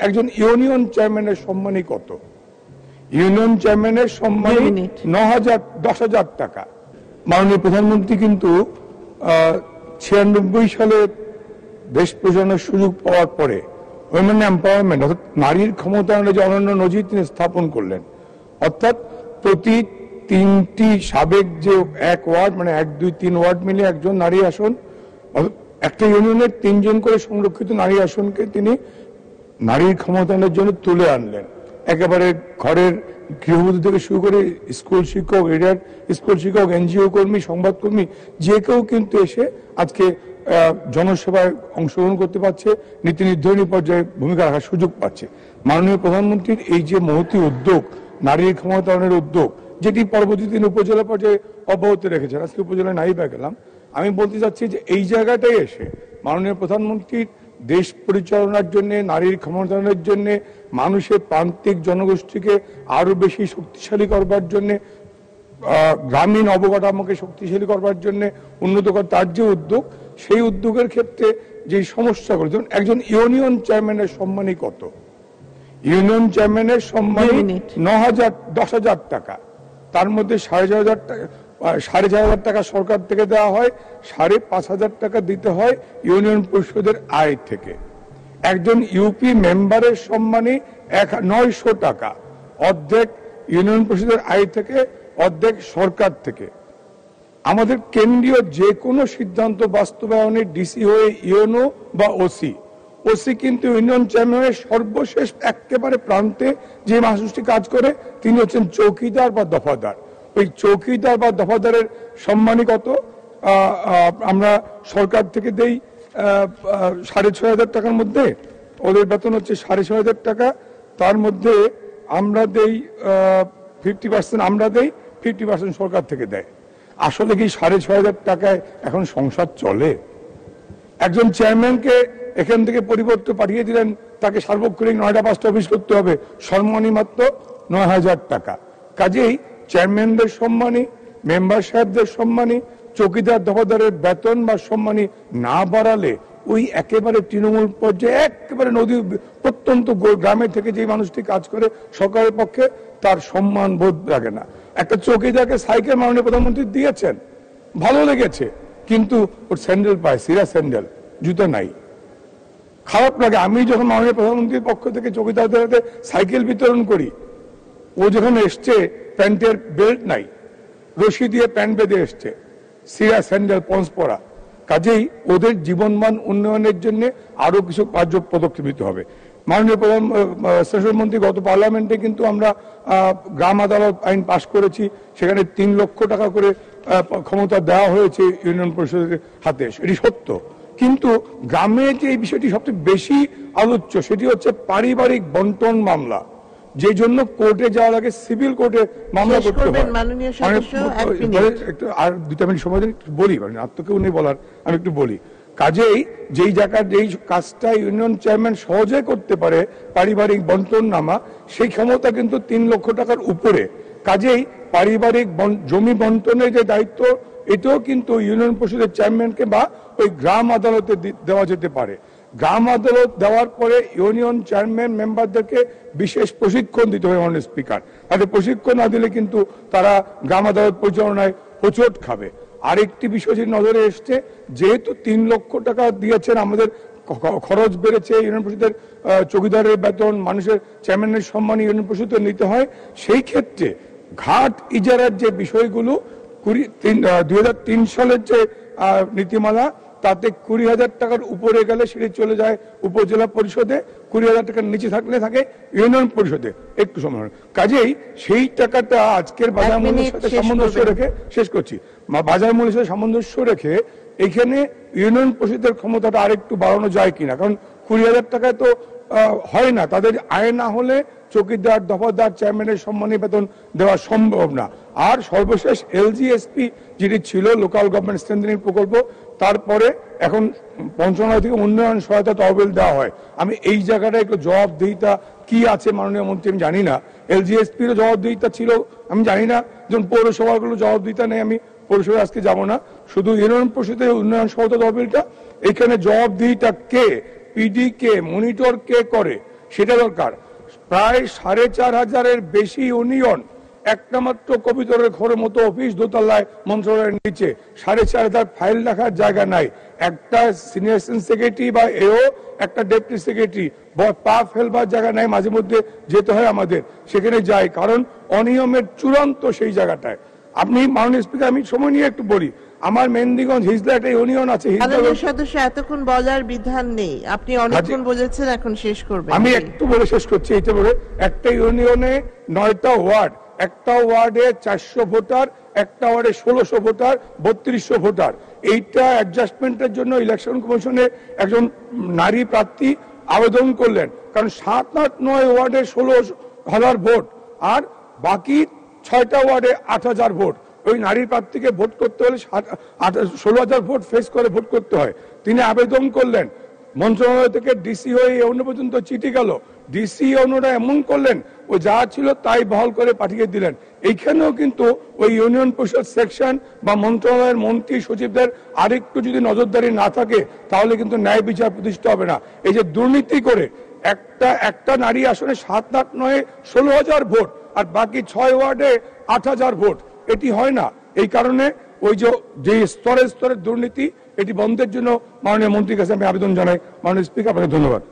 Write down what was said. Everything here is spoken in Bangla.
একজন ইউনিয়ন চেয়ারম্যানের সম্মানই কত? ইউনিয়ন চেয়ারম্যানের সম্মান 10,000 টাকা। মাননীয় প্রধানমন্ত্রী কিন্তু 96 সালে দেশ পরিচালনার সুযোগ পাওয়ার পরে উইমেন এম্পাওয়ারমেন্ট অর্থাৎ নারীর ক্ষমতায়নের যে অনন্য নজির তিনি স্থাপন করলেন। অর্থাৎ প্রতি 3টি সাবেক যে 1 ওয়ার্ড মানে 1, 2, 3 ওয়ার্ড মিলে একজন নারী আসন, একটা ইউনিয়নের 3 জন করে সংরক্ষিত নারী আসনকে তিনি নারীর ক্ষমতায়নের জন্য তুলে আনলেন। একেবারে ঘরের গৃহবধূ থেকে শুরু করে স্কুল শিক্ষক, এরিয়ার স্কুল শিক্ষক, এনজিও কর্মী, সংবাদকর্মী যে কেউ কিন্তু এসে আজকে জনসেবায় অংশগ্রহণ করতে পারছে, নীতি নির্ধারণী পর্যায়ে ভূমিকা রাখার সুযোগ পাচ্ছে। মাননীয় প্রধানমন্ত্রীর এই যে মহতী উদ্যোগ, নারীর ক্ষমতায়নের উদ্যোগ, যেটি পরবর্তী দিন উপজেলা পর্যায়ে অব্যাহত রেখেছেন, আজকে উপজেলায় নাই বা গেলাম, আমি বলতে চাচ্ছি যে এই জায়গাটাই এসে মাননীয় প্রধানমন্ত্রীর দেশ পরিচালনার জন্য, নারীর ক্ষমতায়নের জন্য, মানুষের প্রান্তিক জনগোষ্ঠীকে আরো বেশি শক্তিশালী করবার জন্য, গ্রামীণ অবকাঠামোকে শক্তিশালী করবার জন্য, উন্নত করার তার যে উদ্যোগ, সেই উদ্যোগের ক্ষেত্রে যে সমস্যাগুলো, যেমন একজন ইউনিয়ন চেয়ারম্যানের সম্মানই কত? ইউনিয়ন চেয়ারম্যানের সম্মান 10,000 টাকা। তার মধ্যে 4,500 টাকা সরকার থেকে দেওয়া হয়, 5,500 টাকা দিতে হয় ইউনিয়ন পরিষদের আয় থেকে। একজন ইউপি মেম্বারের সম্মানই 900 টাকা, অর্ধেক ইউনিয়ন পরিষদের আয় থেকে, অর্ধেক সরকার থেকে। আমাদের কেন্দ্রীয় যে কোনো সিদ্ধান্ত বাস্তবায়নে ডিসি হয়ে ইউনো বা ওসি কিন্তু ইউনিয়ন চেয়ারম্যানের সর্বশেষ একেবারে প্রান্তে যে মানুষটি কাজ করে তিনি হচ্ছেন চৌকিদার বা দফাদার। ওই চৌকিদার বা দফাদারের সম্মানই কত? আমরা সরকার থেকে দেই 6,500 টাকার মধ্যে, ওদের বেতন হচ্ছে 6,500 টাকা। তার মধ্যে আমরা দেই 50% আমরা দেই, 50% সরকার থেকে দেয়। আসলে কি 6,500 টাকায় এখন সংসার চলে? একজন চেয়ারম্যানকে এখান থেকে পরিবর্তে পাঠিয়ে দিলেন, তাকে সার্বক্ষণিক 9টা 5টা অফিস করতে হবে, সম্মানই মাত্র 9,000 টাকা। কাজেই চেয়ারম্যানদের সম্মানী, মেম্বার সাহেবদের সম্মানী, চৌকিদার দফাদারের বেতন বা সম্মানী না বাড়ালে ওই একেবারে তৃণমূল পর্যায়ে একেবারে নদী প্রত্যন্ত গ্রামে থেকে যে মানুষটি কাজ করে সরকারের পক্ষে তার সম্মান বোধ লাগে না। একটা চৌকিদারকে সাইকেল মাননীয় প্রধানমন্ত্রী দিয়েছেন, ভালো লেগেছে, কিন্তু ওর স্যান্ডেল পায়, সিরা স্যান্ডেল, জুতো নাই, খারাপ লাগে। আমি যখন মাননীয় প্রধানমন্ত্রীর পক্ষ থেকে চৌকিদারদের হাতে সাইকেল বিতরণ করি, ও যখন এসছে প্যান্টের বেল্ট নাই, রশি দিয়ে প্যান্ট বেঁধে এসছে, সিরা স্যান্ডেল, পন্স পরা। কাজেই ওদের জীবনমান উন্নয়নের জন্য আরো কিছু কার্য পদক্ষেপ নিতে হবে। মাননীয় প্রধানমন্ত্রী গত পার্লামেন্টে কিন্তু আমরা গ্রাম আদালত আইন পাশ করেছি, সেখানে 3 লক্ষ টাকা করে ক্ষমতা দেওয়া হয়েছে ইউনিয়ন পরিষদের হাতে, এটি সত্য। কিন্তু গ্রামে যে এই বিষয়টি সবচেয়ে বেশি আলোচ্য সেটি হচ্ছে পারিবারিক বন্টন মামলা, যে জন্য কোর্টে যাওয়ার আগে সিভিল কোর্টে মামলা করতে হয়। আর 2 মিনিট সময় বলি, আর তো কেউ নেই বলার, আমি একটু বলি। কাজেই যেই জায়গার যেই কাজটা ইউনিয়ন চেয়ারম্যান সহজে করতে পারে, পারিবারিক বন্টন নামা, সেই ক্ষমতা কিন্তু 3 লক্ষ টাকার উপরে। কাজেই পারিবারিক জমি বন্টনের যে দায়িত্ব, এটাও কিন্তু ইউনিয়ন পরিষদের চেয়ারম্যানকে বা ওই গ্রাম আদালতে দেওয়া যেতে পারে। গ্রাম আদালত দেওয়ার পরে ইউনিয়ন চেয়ারম্যান মেম্বারদেরকে বিশেষ প্রশিক্ষণ দিতে হবে মাননীয় স্পিকার। তাদের প্রশিক্ষণ না দিলে কিন্তু তারা গ্রাম আদালত পরিচালনায় হোঁচট খাবে। আরেকটি বিষয় যে নজরে এসছে, যেহেতু 3 লক্ষ টাকা দিয়েছেন, আমাদের খরচ বেড়েছে, ইউনিয়ন পরিষদের চৌকিদারের বেতন, মানুষের চেয়ারম্যানের সম্মান ইউনিয়ন পরিষদে নিতে হয়, সেই ক্ষেত্রে ঘাট ইজারার যে বিষয়গুলো 2003 সালের যে নীতিমালা, তাতে 20,000 টাকার উপরে গেলে সেটি চলে যায় উপজেলা পরিষদে, 20,000 টাকার নিচে থাকলে থাকে ইউনিয়ন পরিষদে। একটু সময়, কাজেই সেই টাকাটা আজকের বাজার মূল্যের সাথে সামঞ্জস্য রেখে, শেষ করছি, বাজার মূল্যের সাথে সামঞ্জস্য রেখে এখানে ইউনিয়ন পরিষদের ক্ষমতাটা আরেকটু বাড়ানো যায় কিনা। কারণ 20,000 টাকায় তো হয় না, তাদের আয় না হলে চৌকিদার দফাদার চেয়ারম্যানের সম্মানী বেতন দেওয়া সম্ভব না। আর সর্বশেষ LGSP যেটি ছিল, লোকাল গভর্নমেন্ট স্ট্রেংথেনিং প্রকল্প, তারপরে এখন মন্ত্রণালয় থেকে উন্নয়ন সহায়তা তহবিল দেওয়া হয়। আমি এই জায়গাটা একটু জবাবদিহিতা কি আছে মাননীয় মন্ত্রী আমি জানি না, LGSPরও জবাবদিহিতা ছিল আমি জানি না, যেমন পৌরসভাগুলো জবাবদিহিতা নেই, আমি পৌরসভায় আজকে যাব না, শুধু ইউনিয়ন পরিষদের উন্নয়ন সহায়তা তহবিলটা, এখানে জবাবদিহিতা কে, PD কে, মনিটর কে করে, সেটা দরকার। প্রায় 4,500-এর বেশি ইউনিয়ন একটা মাত্র কবিতরের ঘরের মতো অফিস দোতলায় মন্ত্রণালয়ের নিচে, 4,500 ফাইল রাখার জায়গা নাই। একটা সিনিয়র সেক্রেটারি বা এও একটা ডেপুটি সেক্রেটারি পা ফেলবার জায়গা নাই, মাঝে মধ্যে যেতে হয় আমাদের, সেখানে যাই, কারণ অনিয়মের চূড়ান্ত সেই জায়গাটায়। আপনি মাননীয় স্পিকার, আমি সময় নিয়ে একটু বলি, আমার মেহেন্দিগঞ্জ হিজলা একটা ইউনিয়ন আছে। সদস্য এতক্ষণ বলার বিধান নেই, আপনি অনেকক্ষণ বলেছেন, এখন শেষ করবেন। আমি একটু বলে শেষ করছি। এইটা বলে, একটা ইউনিয়নে 9টা ওয়ার্ড, একটা ওয়ার্ডে 400 ভোটার, একটা ওয়ার্ডে 1600 ভোটার, 3200 ভোটার। এইটা অ্যাডজাস্টমেন্টের জন্য ইলেকশন কমিশনে একজন নারী প্রার্থী আবেদন করলেন, কারণ 7, 8, 9 ওয়ার্ডে 16,000 ভোট আর বাকি 6টা ওয়ার্ডে 8,000 ভোট। ওই নারী প্রার্থীকে ভোট করতে হলে 16,000 ভোট ফেস করে ভোট করতে হয়। তিনি আবেদন করলেন, মন্ত্রণালয় থেকে ডিসি হয়ে অন্য পর্যন্ত চিঠি গেল, ডিসি অন্যরা এমন করলেন ও যা ছিল তাই বহাল করে পাঠিয়ে দিলেন। এইখানেও কিন্তু ওই ইউনিয়ন পরিষদ সেকশন বা মন্ত্রণালয়ের মন্ত্রী সচিবদের আরেকটু যদি নজরদারি না থাকে তাহলে কিন্তু ন্যায় বিচার প্রতিষ্ঠা হবে না। এই যে দুর্নীতি করে একটা নারী আসনে 7, 8, 9, 16,000 ভোট আর বাকি 6 ওয়ার্ডে 8,000 ভোট, এটি হয় না। এই কারণে ওই যে স্তরে স্তরে দুর্নীতি, এটি বন্ধের জন্য মাননীয় মন্ত্রীর কাছে আমি আবেদন জানাই। মাননীয় স্পিকার, আপনাকে ধন্যবাদ।